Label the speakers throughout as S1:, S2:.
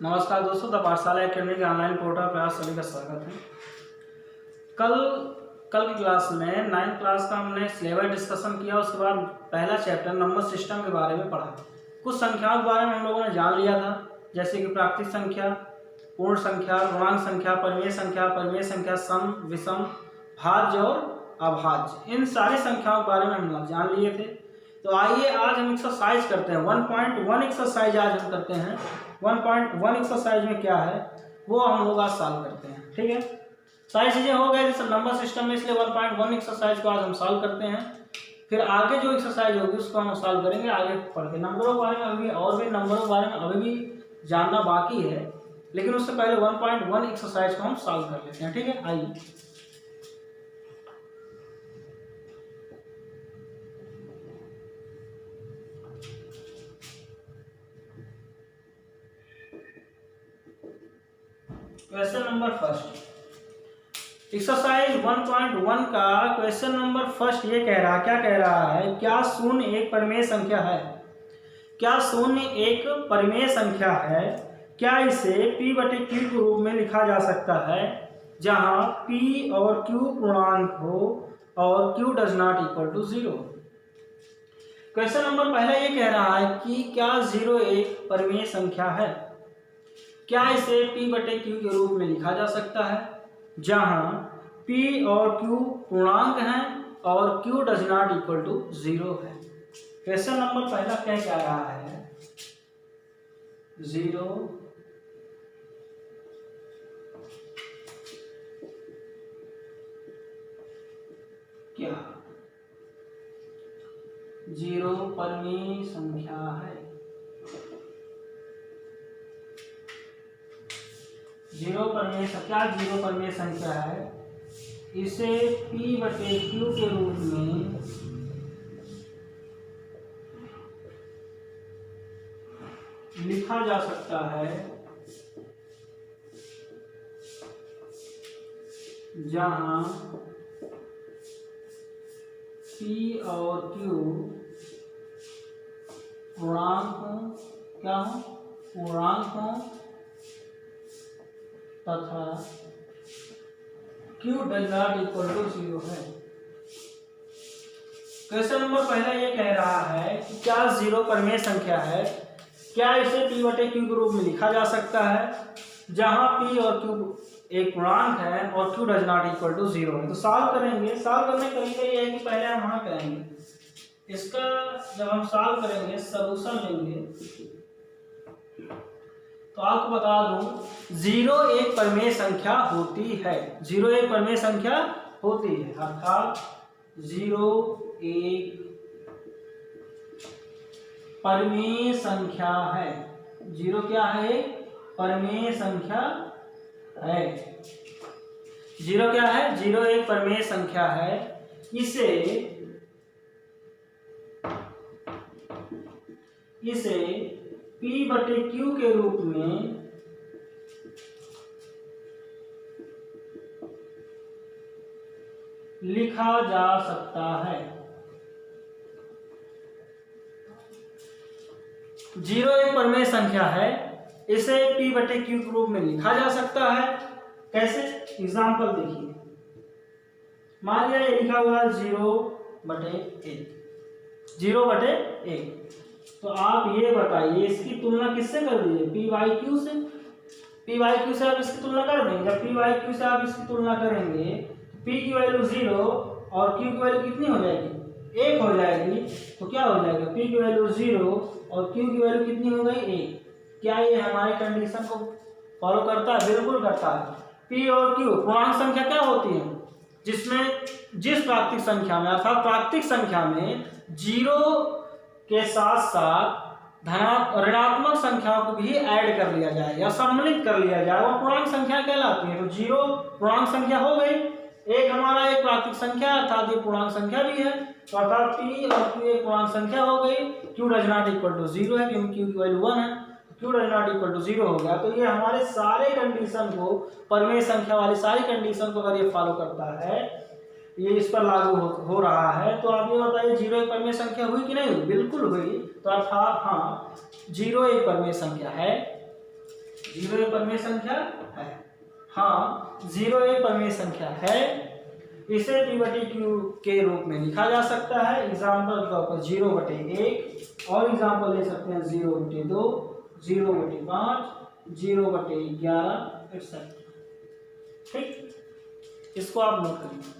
S1: नमस्कार दोस्तों, द पाठशाला एकेडमी के ऑनलाइन पोर्टल पर आप सभी का स्वागत है। कल की क्लास में 9th क्लास का हमने सिलेबस डिस्कशन किया। उसके बाद पहला चैप्टर नंबर सिस्टम के बारे में पढ़ा। कुछ संख्याओं के बारे में हम लोगों ने जान लिया था, जैसे कि प्राकृतिक संख्या, पूर्ण संख्या, पूर्णांक संख्या, परिमेय संख्या, सम, विषम, भाज्य और अभाज्य। इन सारी संख्याओं के बारे में हम लोग जान लिए थे। तो आइए आज हम एक्सरसाइज करते हैं। 1.1 एक्सरसाइज आज हम करते हैं। 1.1 एक्सरसाइज में क्या है वो हम लोग आज सॉल्व करते हैं। ठीक है, सारी चीज़ें हो गई जैसे नंबर सिस्टम में, इसलिए 1.1 एक्सरसाइज को आज हम सॉल्व करते हैं। फिर आगे जो एक्सरसाइज होगी उसको हम सॉल्व करेंगे आगे पढ़ के। नंबरों के बारे में अभी और भी नंबरों के बारे में अभी भी जानना बाकी है, लेकिन उससे पहले 1.1 एक्सरसाइज को हम सॉल्व कर लेते हैं। ठीक है, आइए। क्वेश्चन नंबर फर्स्ट, एक्सरसाइज 1.1 का क्वेश्चन नंबर फर्स्ट ये कह रहा, क्या कह रहा है? क्या शून्य एक परिमेय संख्या है? क्या शून्य एक परिमेय संख्या है? क्या इसे p/q के रूप में लिखा जा सकता है, जहां p और q पूर्णांक हो और q does not equal to 0? Question number पहला ये कह रहा है कि क्या 0 एक परिमेय संख्या है? क्या इसे p/q के रूप में लिखा जा सकता है, जहां p और q पूर्णांक हैं और q does not equal to 0 है? क्वेश्चन नंबर पहला क्या कह रहा है? 0 क्या 0 परिमेय संख्या है? 0 परिमेय संख्या 0 परिमेय संख्या है। इसे p/q के रूप में लिखा जा सकता है, जहां p और q पूर्णांक हो, क्या हो? पूर्णांक हो तथा q does not equal to 0 है। क्वेश्चन नंबर पहला ये कह रहा है कि क्या 0 परिमेय संख्या है? क्या इसे p/q के रूप में लिखा जा सकता है, जहां p और q एक पूर्णांक है और q does not equal to 0 है? तो सॉल्व करेंगे। सॉल्व करने का तरीका ये है कि पहले हम वहां करेंगे, इसका जब हम सॉल्व करेंगे सॉल्यूशन लेंगे, तो आपको बता दूं 0 एक परिमेय संख्या होती है। 0 एक परिमेय संख्या होती है, अर्थात 0 एक परिमेय संख्या है। 0 क्या है? परिमेय संख्या है। 0 क्या है? 0 एक परिमेय संख्या है। इसे p/q के रूप में लिखा जा सकता है। 0 एक परिमेय संख्या है, इसे p/q के रूप में लिखा जा सकता है। कैसे? एग्जाम्पल देखिए, मान लिया ये लिखा हुआ 0/1। 0/1 तो आप ये बताइए इसकी तुलना किससे कर दीजिए? p/q से। p/q से आप इसकी तुलना कर देंगे। जब p/q से आप इसकी तुलना करेंगे तो p की वैल्यू 0 और q की वैल्यू कितनी हो जाएगी? 1 हो जाएगी। तो क्या हो जाएगा? p की वैल्यू 0 और q की वैल्यू कितनी हो गई? 1। क्या ये हमारी कंडीशन को फॉलो करता है? बिल्कुल करता है। p और q पूर्णांक संख्या क्या होती है? जिस प्राकृतिक संख्या में, अर्थात प्राकृतिक संख्या में 0 के साथ साथ ऋणात्मक संख्याओं को भी ऐड कर लिया जाए या सम्मिलित कर लिया जाए, वो पूर्णांक संख्या कहलाती है। तो 0 पूर्णांक संख्या हो गई। एक हमारा एक प्राकृतिक संख्या अर्थात ये पूर्णांक संख्या भी है, तो अर्थात p और q एक पूर्णांक संख्या हो गई। q does not equal to 0 है क्योंकि q की वैल्यू 1 है, q does not equal to 0 हो गया। तो ये हमारे सारे कंडीशन को, परिमेय संख्या वाली सारी कंडीशन को अगर ये फॉलो करता है, ये इस पर लागू हो रहा है। तो आप ये बताइए 0 एक परिमेय संख्या हुई कि नहीं हुई? बिल्कुल हुई। तो अर्थात हाँ 0 एक परिमेय संख्या है। 0 एक परिमेय संख्या है। हाँ, 0 एक परिमेय संख्या है, इसे p/q के रूप में लिखा जा सकता है। एग्जाम्पल के तौर पर 0/1 और एग्जाम्पल ले सकते हैं 0/2, 0/5, 0/11 एक्सेट्रा। ठीक, इसको आप नोट करिए।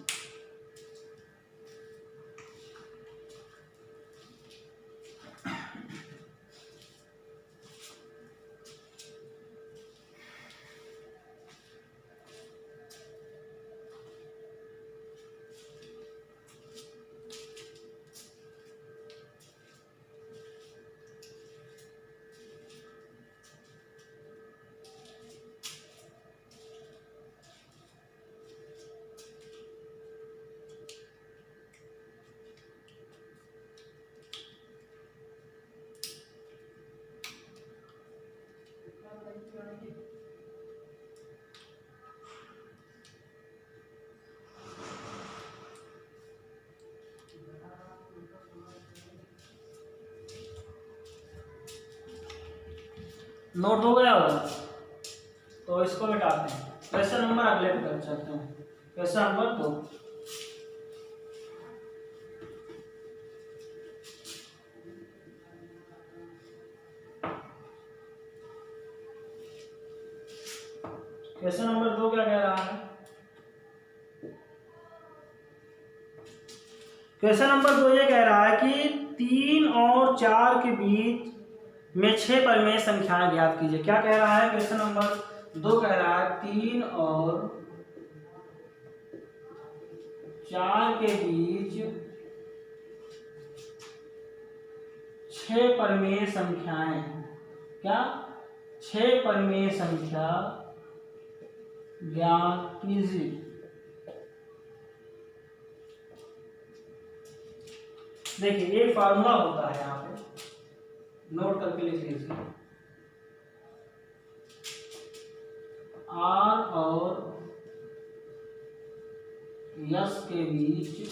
S1: नोट हो गया होगा, तो इसको मिटाते हैं। क्वेश्चन नंबर अगले पे कर चलते हैं। Question number 2। क्वेश्चन नंबर 2 क्या कह रहा है? क्वेश्चन नंबर 2 ये कह रहा है कि 3 और 4 के बीच में 6 परिमेय संख्याएं ज्ञात कीजिए। क्या कह रहा है? क्वेश्चन नंबर 2 कह रहा है 3 और 4 के बीच 6 परिमेय संख्याएं, क्या 6 परिमेय संख्या ज्ञात कीजिए। देखिए एक फार्मूला होता है, यहाँ पे नोट करके लिख लीजिए। आर और यस के बीच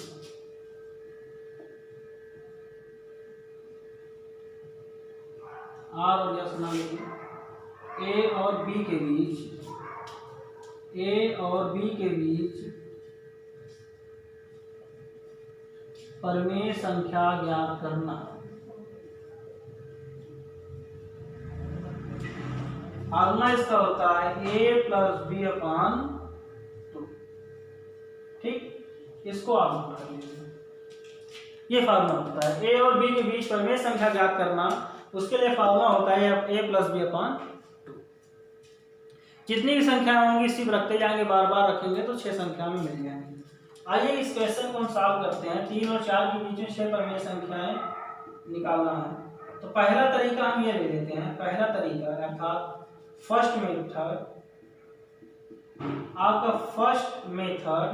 S1: आर और यस ना लीजिए, ए और बी के बीच, ए और बी के बीच परिमेय संख्या ज्ञात करना। फार्मूला इसका होता है a+b/2। ठीक, इसको आप नोट कर लीजिए। ये फार्मूला होता है a और b के बीच परिमेय संख्या ज्ञात करना। उसके लिए फार्मूला होता है a+b/2। जितनी भी संख्या होंगी सिर्फ रखते जाएंगे, बार बार रखेंगे तो 6 संख्या में मिल जाएंगे। आइए इस क्वेश्चन को हम सॉल्व करते हैं। 3 और 4 के बीच में 6 परिमेय संख्याएं निकालना है। तो पहला तरीका हम ये ले लेते हैं। पहला तरीका अर्थात फर्स्ट मेथड, आपका फर्स्ट मेथड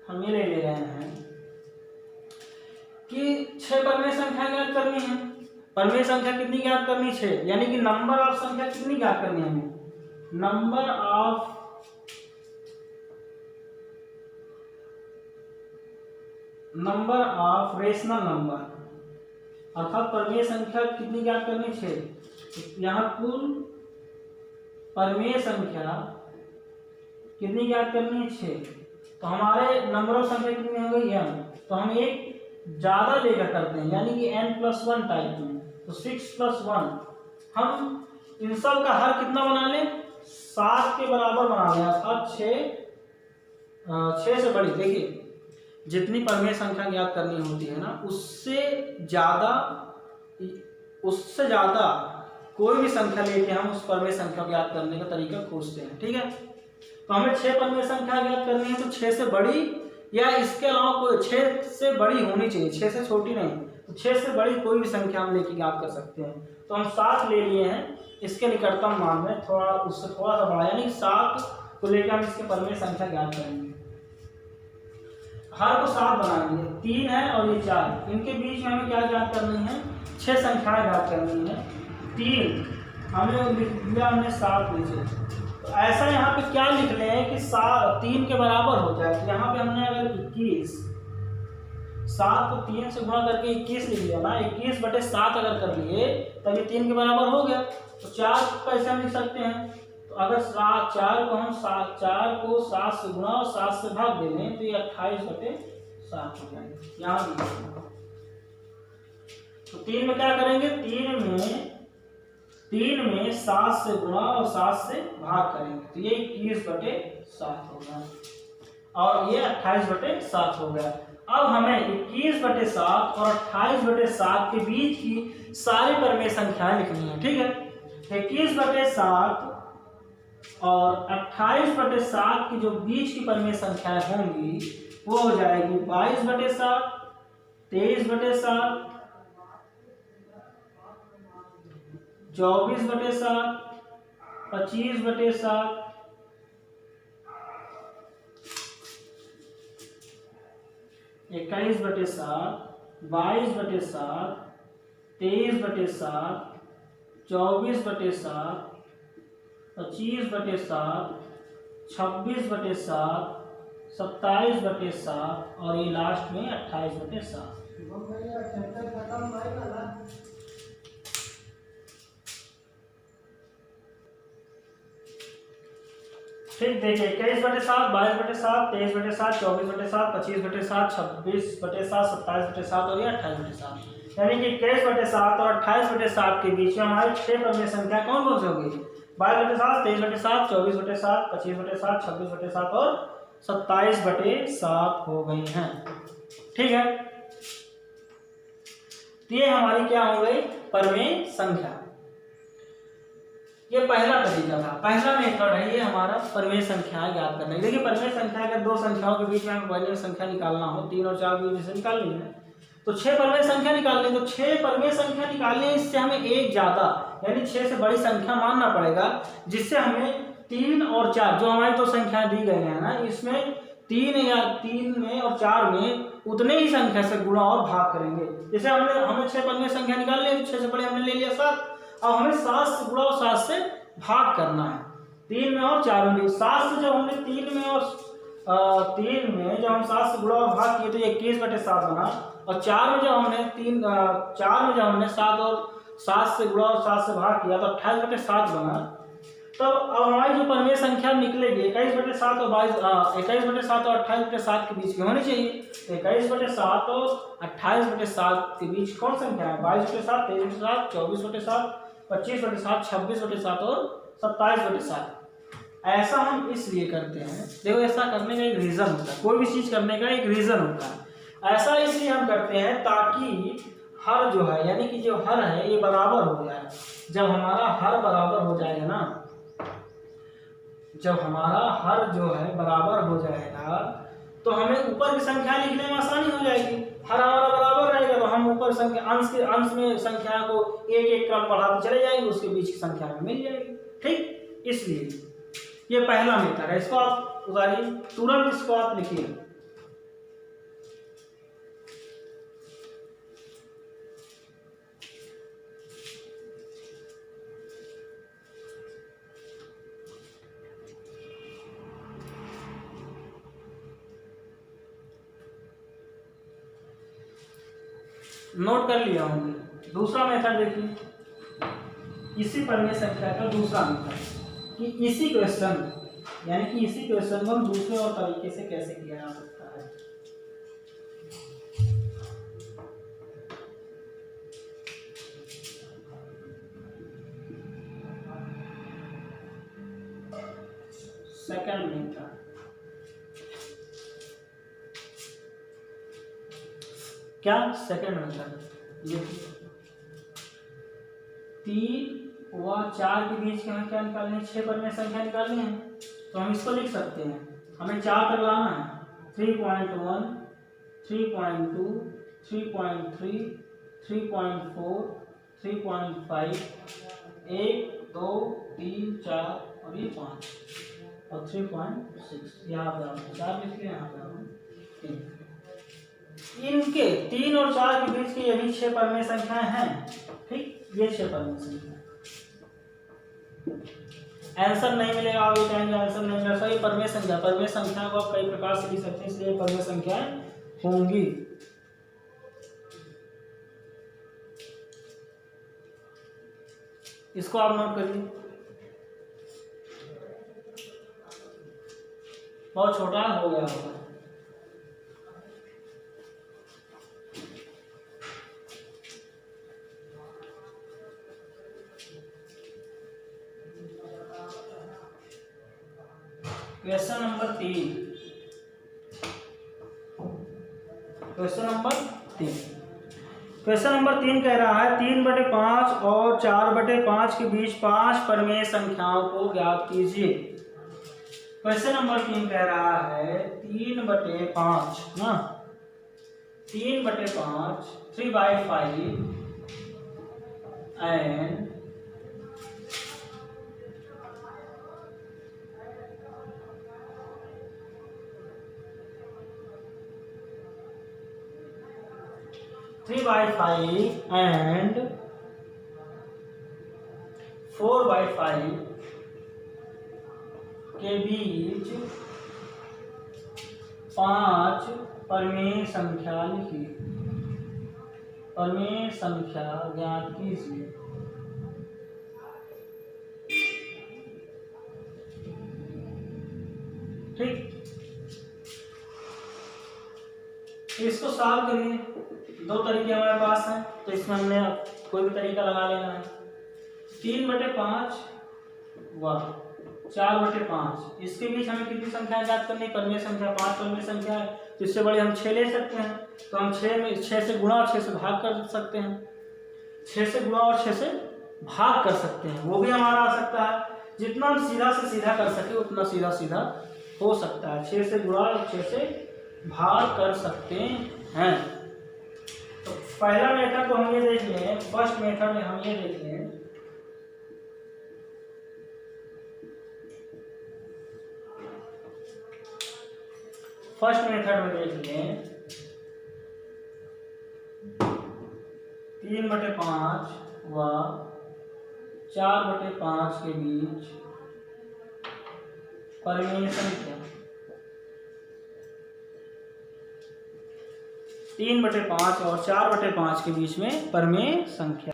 S1: हम ये ले रहे हैं कि 6 परिमेय संख्या ज्ञात करनी है। परिमेय संख्या कितनी ज्ञात करनी? 6, यानी कि नंबर ऑफ संख्या कितनी ज्ञात करनी है हमें? नंबर ऑफ रेशनल नंबर, अर्थात परिमेय संख्या कितनी ज्ञात करनी? 6। यहाँ कुल परिमेय संख्या कितनी ज्ञात करनी है? 6। तो हमारे नंबर ऑफ संख्या कितनी हो गई? n। तो हम एक ज्यादा लेकर करते हैं, यानी कि n+1 टाइप में। तो 6+1 हम इन सब का हर कितना बना लें? 7 के बराबर बना लें, अर्थात 6 से बड़ी। देखिए जितनी परिमेय संख्या ज्ञात करनी होती है ना, उससे ज्यादा कोई भी संख्या लेके हम उस परिमेय संख्या ज्ञात करने का तरीका खोजते हैं। ठीक है, तो हमें 6 परिमेय संख्या ज्ञात करनी है, तो 6 से बड़ी या इसके अलावा कोई 6 से बड़ी होनी चाहिए, 6 से छोटी नहीं। तो 6 से बड़ी कोई भी संख्या हम लेके ज्ञात कर सकते हैं। तो हम 7 ले लिए हैं, इसके निकटतम मान में उससे थोड़ा सा बड़ा, यानी 7 को लेकर हम इसके परिमेय संख्या ज्ञात करेंगे। हर को 7 बनाएंगे, 3 है और ये 4, इनके बीच में हमें क्या ज्ञात करनी है? 6 संख्याएं ज्ञात करनी है। 3 हमने लिख दिया, हमने 7 नीचे। तो ऐसा यहाँ पे क्या लिख रहे हैं कि 3 के बराबर हो जाए। तो यहाँ पे हमने अगर 21 7 को 3 से गुणा करके 21 लिख लिया ना, 21/7 अगर कर लिए तब ये 3 के बराबर हो गया। तो 4 कैसे हम लिख सकते हैं, तो अगर 4 को 7 से गुणा और 7 से भाग दे दें तो ये 28/7 हो जाएगा। यहाँ भी तो 3 में क्या करेंगे, 3 में 7 से गुणा और 7 से भाग करेंगे तो ये 21/7 होगा और ये 28/7 हो गया। अब हमें 21/7 और 28/7 के बीच की सारी परिमेय संख्याएं लिखनी है, ठीक है। 21/7 और 28/7 की जो बीच की परिमेय संख्याएं होंगी वो हो जाएगी 22/7, 23/7, 24/7, 25/7, 21/7, 22/7, 23/7, 24/7, 25/7, 26/7, 27/7 और ये लास्ट में 28/7। ठीक, देखिए 21/7, 22/7, 23/7, 24/7, 25/7, 26/7, 27/7 और ये 28/7। यानी कि 21/7 और 28/7 के बीच में हमारी 6 परिमेय संख्या कौन कौन सी होगी, 22/7, 23/7, 24/7, 25/7, 26/7 और 27/7 हो गई हैं। ठीक है, तो ये हमारी क्या हो गई परिमेय संख्या। ये पहला तरीका था, पहला मेथड है ये हमारा परिमेय संख्या ज्ञात करने की। देखिए परिमेय संख्या अगर दो संख्याओं के बीच में हमें परिमेय संख्या निकालना हो, 3 और 4 के बीच से निकालनी है तो 6 परिमेय संख्या निकालनी, तो 6 परिमेय संख्या निकालनी है, इससे हमें एक ज्यादा यानी 6 से बड़ी संख्या मानना पड़ेगा, जिससे हमें 3 और 4 जो हमारी दो संख्या दी गई है ना, इसमें 3 में और 4 में उतने ही संख्या से गुणा और भाग करेंगे। जैसे हमें 6 परिमेय संख्या निकालनी है तो 6 से बड़े हमने ले लिया 7, अब हमें 7 से गुणा और 7 से भाग करना है, 3 में और 4 में। 7 से जब हमने 3 में और 3 में जब हम 7 से गुणा और भाग किए तो 21/7 बना, और 4 में जब हमने 7 और 7 से गुणा और 7 से भाग किया तो 28/7 बना। तब अब हमारी जो परिमेय संख्या निकलेगी 21/7 और 21/7 और 28/7 के बीच की होनी चाहिए। 21/7 और 28/7 के बीच कौन संख्या है, 22/7, 23/7, 24/7, 25/7, 26/7 और 27/7। ऐसा हम इसलिए करते हैं, देखो ऐसा करने का एक रीजन होता है, कोई भी चीज करने का एक रीजन होता है। ऐसा इसलिए हम करते हैं ताकि हर जो है यानी कि जो हर है ये बराबर हो जाए। जब हमारा हर बराबर हो जाएगा ना, जब हमारा हर जो है बराबर हो जाएगा तो हमें ऊपर की संख्या लिखने में आसानी हो जाएगी। हर हमारा बराबर रहेगा तो हम ऊपर संख्या अंश में संख्या को एक एक क्रम बढ़ाते चले जाएंगे, उसके बीच की संख्या में मिल जाएगी। ठीक, इसलिए ये पहला मेथड है, इसको आप उतारिए तुरंत, इसको आप लिखिए। नोट कर लिया होंगे। दूसरा मेथड देखिए, इसी परिमेय संख्या का दूसरा मेथड कि इसी क्वेश्चन यानी कि इसी क्वेश्चन को हम दूसरे और तरीके से कैसे किया जा सकता है। सेकंड मेथड, क्या सेकंड मेथड, ये 3 व 4 के बीच के हमें क्या निकालनी है, 6 परिमेय संख्या निकालनी है। तो हम इसको लिख सकते हैं, हमें 4 कर लाना है, 3.1, 3.2, 3.3, 3.4, 3.5, 1, 2, 3, 4 और ये 5 और 3.6 यहाँ पे आपको 4 लिख लिया, यहाँ पे आपको 3। इनके 3 और 4 के बीच की यही 6 परिमेय संख्याएं हैं। ठीक, ये 6 परिमेय संख्या। आंसर नहीं मिलेगा, आप कहेंगे आंसर नहीं मिलेगा, सही परिमेय संख्या। परिमेय संख्या को आप कई प्रकार से लिख सकते हैं, इसलिए परिमेय संख्याएं होंगी। इसको आप नोट करिए, बहुत छोटा हो गया होगा। Question number 3, question number 3, question number 3 कह रहा है 3/5 और 4/5 के बीच 5 परिमेय संख्याओं को ज्ञात कीजिए। क्वेश्चन नंबर 3 कह रहा है 3/5 ना, 3/5 3/5 एंड 3/5 and 4/5 के बीच 5 परिमेय संख्या लिखिए, परिमेय संख्या ज्ञात कीजिए। ठीक, इसको सॉल्व करिए। 2 तरीके हमारे पास हैं, तो इसमें हमने कोई भी तरीका लगा लेना है। 3/5 व 4/5 इसके बीच हमें कितनी संख्या ज्ञात करनी है? परिमेय संख्या 5 परिमेय संख्या है, तो इससे बड़े हम 6 ले सकते हैं। तो हम 6 से गुणा और 6 से भाग कर सकते हैं, 6 से गुणा और 6 से भाग कर सकते हैं, वो भी हमारा आ सकता है। जितना हम सीधा से सीधा कर सके उतना सीधा सीधा हो सकता है। 6 से गुणा और 6 से भाग कर सकते हैं। तो पहला मेथड तो हम ये देख लें, फर्स्ट मेथड में हम ये देख लें, फर्स्ट मेथड में देख लें 3/5 व 4/5 के बीच परिमेय संख्या, 3/5 और 4/5 के बीच में परिमेय संख्या।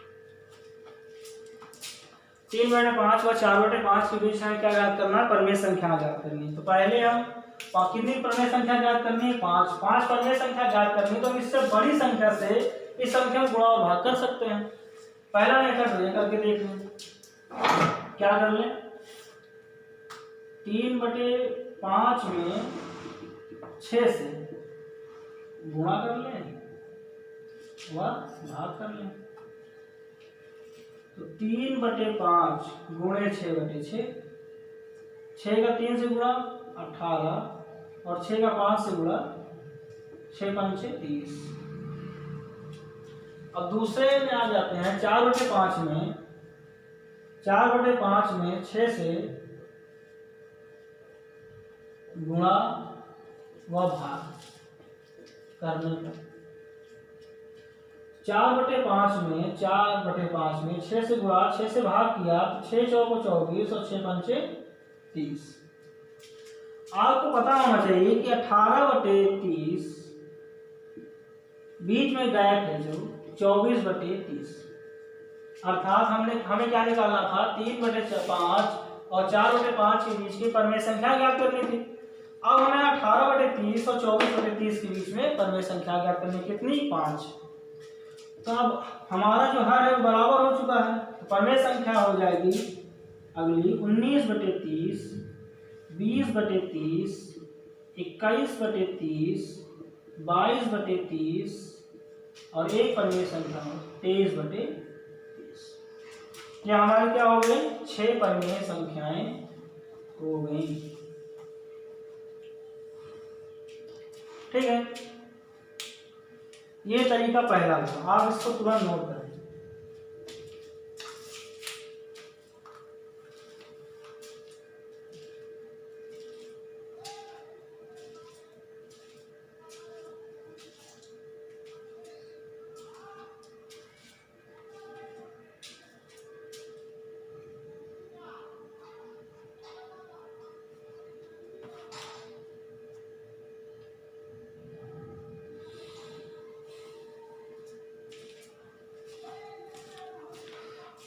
S1: 3/5 व 4/5 के बीच हमें क्या ज्ञात करना है? परिमेय संख्या ज्ञात करनी है। तो पहले हम कितनी परिमेय संख्या ज्ञात करनी है? 5 परिमेय संख्या ज्ञात करनी है, तो हम इससे बड़ी संख्या से इस संख्या को गुणा और भाग कर सकते हैं। पहला मेथड ये करके देख लें, क्या कर लें? 3/5 में 6 से गुणा कर लें व भाग कर लें। तो 3/5 गुणे 6/6, 6 का 3 से गुणा 18 और 6 का 5 से गुणा 6×5 = 30। अब दूसरे में आ जाते हैं 4/5 में, 4/5 में 6 से गुणा व भाग करने पर 4/5 में 6 से गुणा 6 से भाग किया, 6 चौको 24 और 6×5 = 30। आपको पता होना चाहिए कि 18/30 बीच में गैप है जो 24/30, अर्थात हमें क्या निकालना था? 3/5 और 4/5 के बीच की परिमेय संख्या ज्ञात करनी थी। अब हमें 18/30 और 24/30 के बीच में परिमेय संख्या ज्ञात करनी, कितनी? 5। तो अब हमारा जो हर है वो बराबर हो चुका है, तो परिमेय संख्या हो जाएगी अगली 19/30, 20/30, 21/30, 22/30 और एक परिमेय संख्या 23/30। ये हमारी क्या हो गई? 6 परिमेय संख्याएं हो गई। ठीक है, ये तरीका पहला था, आप इसको तुरंत नोट करें।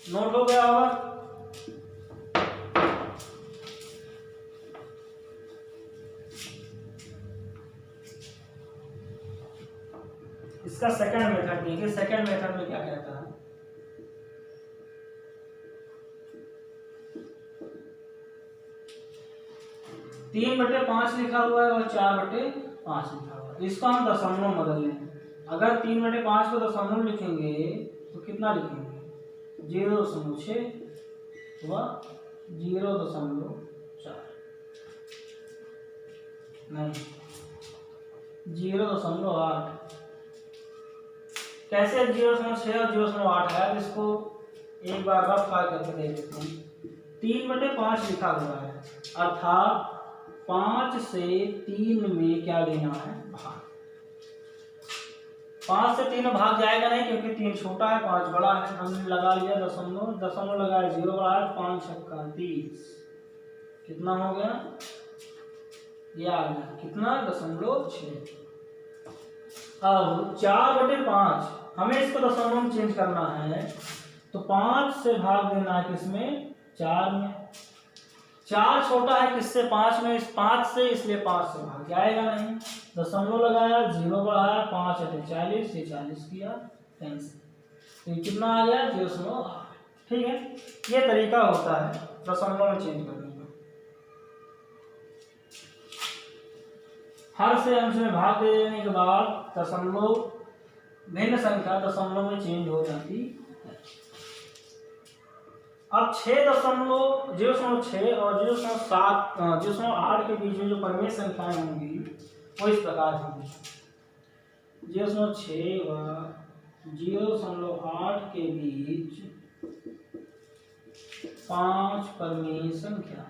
S1: नोट हो गया होगा? इसका सेकंड मेथड देखिए, सेकंड मेथड में क्या कहता है। 3/5 लिखा हुआ है और 4/5 लिखा हुआ है। इसको हम दशमलव बदल लें। अगर 3/5 को दशमलव लिखेंगे तो कितना लिखेंगे, 0.6 व 0.4 नहीं 0.8। कैसे 0.6 और 0.8 है, तो इसको एक बार रफ करके देख लेते हैं। 3/5 लिखा हुआ है, अर्थात 5 से 3 में क्या लेना है, भाग। 5 से 3 भाग जाएगा नहीं, क्योंकि 3 छोटा है 5 बड़ा है। हमने लगा लिया दशमलव, दशमलव लगाया 0 बड़ा है, 5 छक्का 30, कितना हो गया, ये आ गया कितना, 0.6। अब 4/5 हमें इसको दशमलव में चेंज करना है, तो 5 से भाग देना है किसमें, 4 में। 4 छोटा है किससे, 5 में, इस 5 से, इसलिए 5 से भाग जाएगा नहीं। दशमलव लगाया, 0 बढ़ाया, 5 है 40, ये 40 किया कैंसिल, तो ये कितना आ गया, 0.8। ठीक है, ये तरीका होता है दशमलव में चेंज करने का। हर से अंश में भाग दे देने के बाद दशमलव, भिन्न संख्या दशमलव में चेंज हो जाती है। अब 0.6 और 0.8 के बीच में जो परिमेय संख्याएं होंगी वो इस प्रकार होंगी। 0.6 व 0.8 के बीच 5 परिमेय संख्या,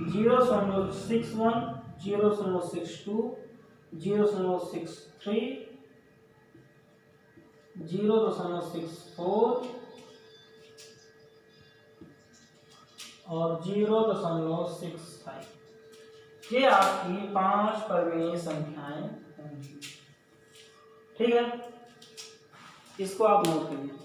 S1: 0.61, 0.62, 0.63, 0.64 और 0.65, ये आपकी 5 परिमेय संख्याएं होंगी। ठीक है, इसको आप नोट करिए।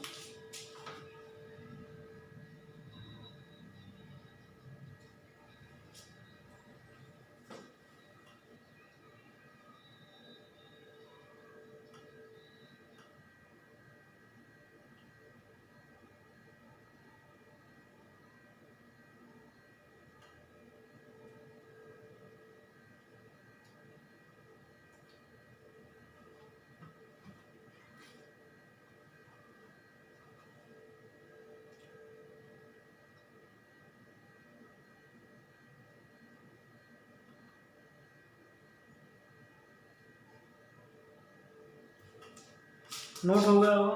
S1: नोट हो गया होगा।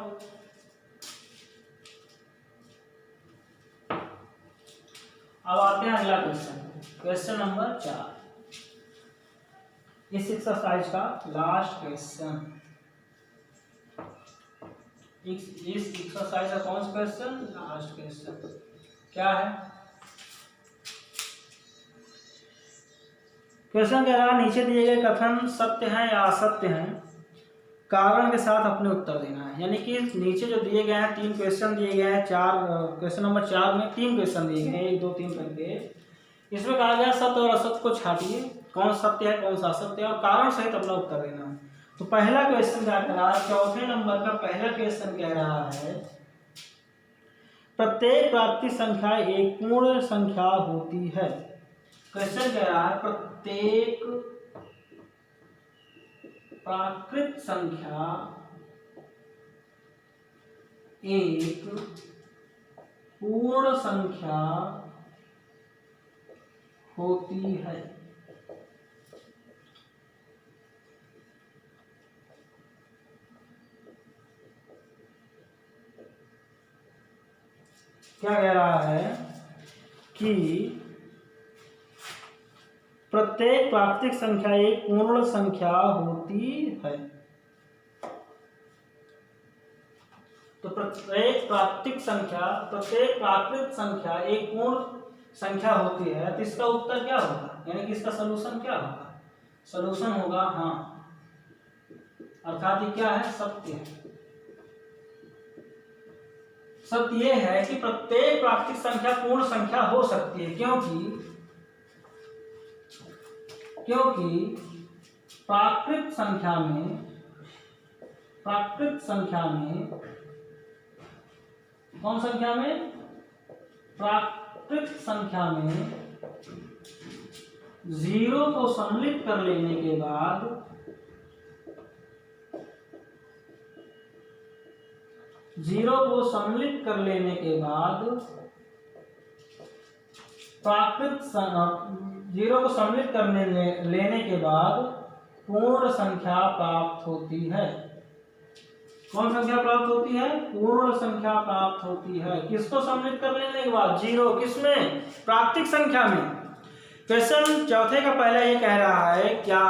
S1: अब आते हैं अगला क्वेश्चन, क्वेश्चन नंबर 4, इस एक्सरसाइज का लास्ट क्वेश्चन। इस एक्सरसाइज का कौन सा क्वेश्चन, लास्ट क्वेश्चन। क्या है क्वेश्चन, कह रहा है नीचे दिए गए कथन सत्य हैं या असत्य हैं, कारण के साथ अपने उत्तर देना है। यानी कि नीचे जो दिए गए हैं 3 क्वेश्चन दिए गए हैं, क्वेश्चन नंबर 4 में 3 क्वेश्चन दिए गए हैं, 1 2 3 करके। इसमें कहा गया सत्य और असत्य को छाटिए, कौन सत्य है कौन सा असत्य है, और कारण सहित अपना उत्तर देना है। तो पहला क्वेश्चन क्या कह रहा है, चौथे नंबर का पहला क्वेश्चन कह रहा है प्रत्येक प्राकृतिक संख्या एक पूर्ण संख्या होती है। क्वेश्चन कह रहा है प्रत्येक प्राकृत संख्या एक पूर्ण संख्या होती है। क्या कह रहा है कि प्रत्येक प्राकृतिक संख्या एक पूर्ण संख्या होती है। तो प्रत्येक प्राकृतिक संख्या एक पूर्ण संख्या होती है, तो इसका उत्तर क्या होगा, यानी कि इसका सलूशन क्या होगा, सलूशन होगा हाँ, अर्थात ये क्या है, सत्य है। सत्य ये है कि प्रत्येक प्राकृतिक संख्या पूर्ण संख्या हो सकती है, क्योंकि क्योंकि प्राकृत संख्या में कौन संख्या में, प्राकृत संख्या में 0 को सम्मिलित कर लेने के बाद लेने के बाद पूर्ण संख्या प्राप्त होती है। कौन संख्या प्राप्त होती है? पूर्ण संख्या प्राप्त होती है। किसको सम्मिलित कर लेने के बाद? 0। किसमें? प्राकृतिक संख्या में। क्वेश्चन चौथे का पहला ये कह रहा है, क्या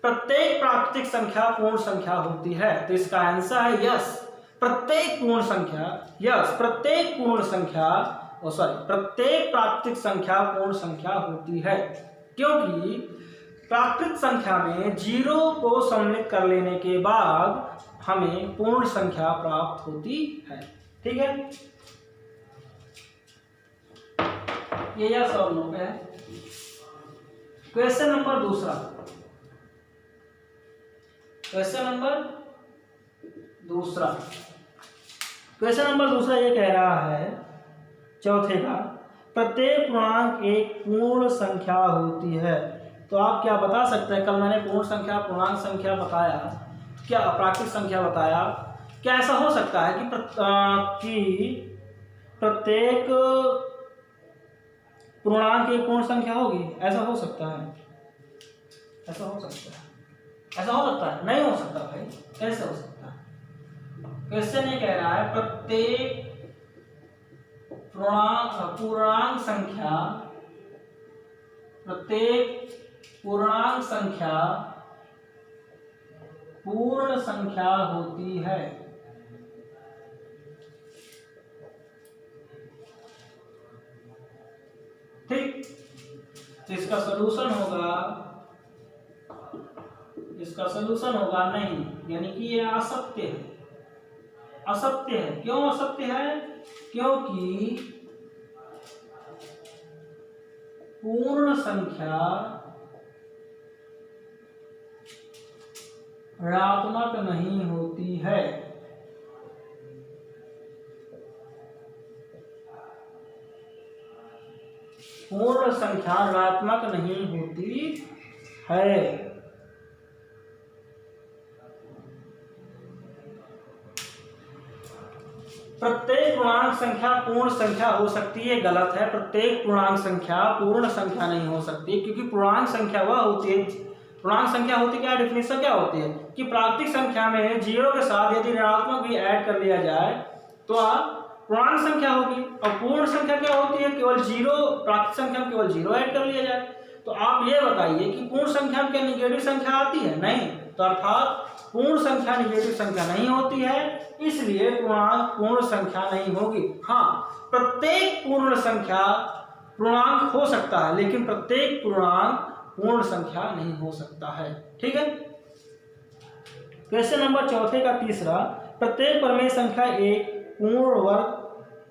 S1: प्रत्येक प्राकृतिक संख्या पूर्ण संख्या होती है? तो इसका आंसर है यस। प्रत्येक प्राकृतिक संख्या पूर्ण संख्या होती है, क्योंकि प्राकृतिक संख्या में 0 को सम्मिलित कर लेने के बाद हमें पूर्ण संख्या प्राप्त होती है। ठीक है, ये यस और नो पे है। क्वेश्चन नंबर दूसरा ये कह रहा है चौथे का, प्रत्येक पूर्णांक एक पूर्ण संख्या होती है। तो आप क्या बता सकते हैं? कल मैंने पूर्ण संख्या, पूर्णांक संख्या बताया, क्या प्राकृतिक संख्या बताया, क्या ऐसा हो सकता है कि प्रत्येक पूर्णांक एक पूर्ण संख्या होगी? ऐसा हो सकता है? ऐसा हो सकता है? नहीं हो सकता भाई। कैसे हो सकता है? क्वेश्चन ये कह रहा है, प्रत्येक पूर्णांक संख्या पूर्ण संख्या होती है। ठीक, इसका सलूशन होगा नहीं, यानी कि ये असत्य है। क्यों असत्य है? क्योंकि पूर्ण संख्या ऋणात्मक नहीं होती है। पूर्ण संख्या ऋणात्मक नहीं होती है। प्रत्येक पूर्णांक संख्या पूर्ण संख्या हो सकती है, गलत है। प्रत्येक पूर्णांक संख्या पूर्ण संख्या नहीं हो सकती, क्योंकि पूर्णांक संख्या वह होती है, क्या डेफिनेशन क्या होती है कि प्राकृतिक संख्या में 0 के साथ यदि ऋणात्मक भी ऐड कर लिया जाए तो पूर्णांक संख्या होगी। और पूर्ण संख्या क्या होती है? केवल 0, प्राकृतिक संख्या में केवल 0 ऐड कर लिया जाए। तो आप ये बताइए कि पूर्ण संख्या में क्या निगेटिव संख्या आती है? नहीं। तो अर्थात पूर्ण संख्या निगेटिव संख्या नहीं होती है, इसलिए पूर्णांक पूर्ण संख्या नहीं होगी। हाँ, प्रत्येक पूर्ण संख्या पूर्णांक हो सकता है, लेकिन प्रत्येक पूर्णांक पूर्ण संख्या नहीं हो सकता है। ठीक है, क्वेश्चन नंबर चौथे का तीसरा, प्रत्येक परमेय संख्या एक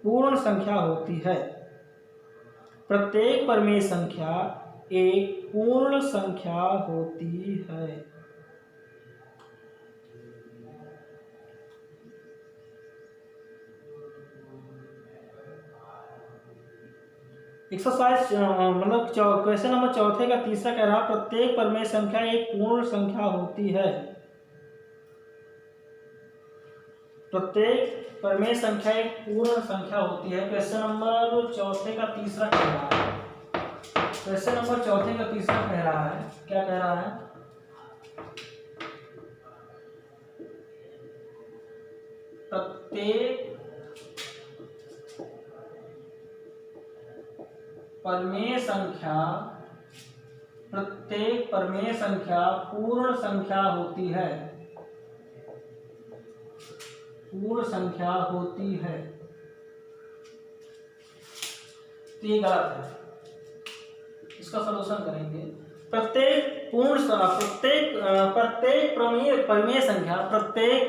S1: पूर्ण संख्या होती है। प्रत्येक परमेय संख्या एक पूर्ण संख्या होती है। एक्सरसाइज क्वेश्चन नंबर चौथे का तीसरा कह रहा, प्रत्येक परमेय संख्या एक पूर्ण संख्या होती है। प्रत्येक परमेय संख्या एक पूर्ण संख्या होती है। क्वेश्चन नंबर चौथे का तीसरा कह रहा है, क्या कह रहा है? प्रत्येक परमेय संख्या पूर्ण संख्या होती है। पूर्ण संख्या होती है, तो ये गलत है। इसका सलूशन करेंगे। प्रत्येक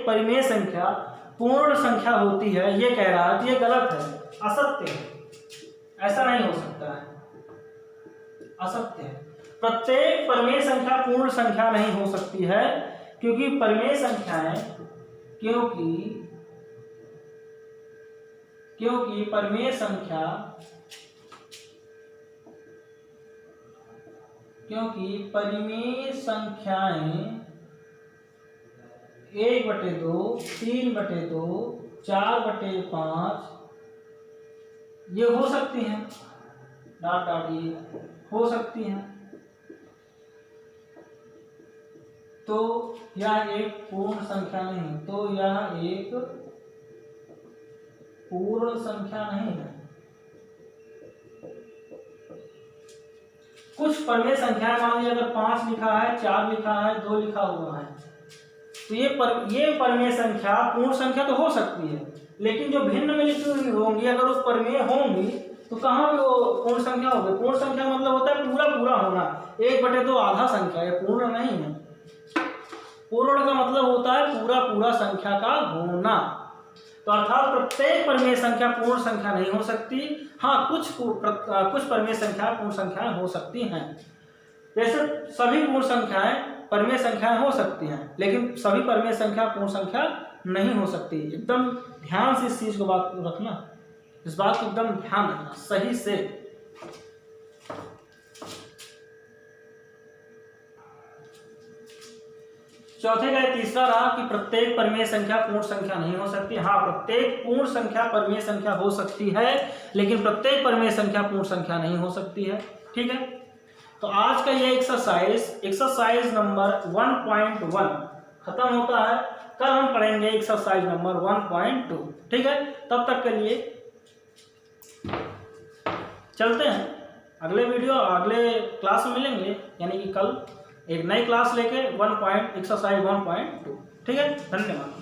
S1: परिमेय संख्या पूर्ण संख्या होती है, ये कह रहा है, तो ये गलत है, असत्य है। ऐसा नहीं हो सकता है, असत्य है। परिमेय संख्या पूर्ण संख्या नहीं हो सकती है, क्योंकि परिमेय संख्याएं क्योंकि परिमेय संख्याएं 1/2, 3/2, 4/5 ये हो सकती हैं, डॉट डॉट ये हो सकती हैं, तो यह एक पूर्ण संख्या नहीं, तो यह एक पूर्ण संख्या नहीं है। कुछ परिमेय संख्याएं मान लीजिए अगर 5 लिखा है, 4 लिखा है, 2 लिखा हुआ है, तो ये परिमेय संख्या पूर्ण संख्या तो हो सकती है, लेकिन जो भिन्न में लिखी हुई होंगी अगर उस परिमेय होंगी तो कहाँ पे वो पूर्ण संख्या होगी। पूर्ण संख्या मतलब होता है पूरा पूरा होना, 1/2 आधा संख्या, ये पूर्ण नहीं है। पूर्ण का मतलब होता है पूरा पूरा संख्या का होना। तो अर्थात प्रत्येक परिमेय संख्या पूर्ण संख्या नहीं हो सकती। हाँ, कुछ परिमेय संख्या पूर्ण संख्याएं हो सकती हैं। जैसे सभी पूर्ण संख्याएं परिमेय संख्याएं हो सकती हैं, लेकिन सभी परिमेय संख्या पूर्ण संख्या नहीं हो सकती। एकदम ध्यान से इस चीज को बात रखना, इस बात को एकदम ध्यान रखना सही से। चौथे का तीसरा रहा कि प्रत्येक परिमेय संख्या पूर्ण संख्या नहीं हो सकती। हाँ, प्रत्येक पूर्ण संख्या परिमेय संख्या हो सकती है, लेकिन प्रत्येक परिमेय संख्या पूर्ण संख्या नहीं हो सकती है। ठीक है, तो आज का ये एक्सरसाइज नंबर 1.1 खत्म होता है। कल हम पढ़ेंगे एक्सरसाइज नंबर 1.2। ठीक है, तब तक के लिए चलते हैं। अगले क्लास में मिलेंगे, यानी कि कल एक नई क्लास लेके एक्सरसाइज 1.2। ठीक है, धन्यवाद।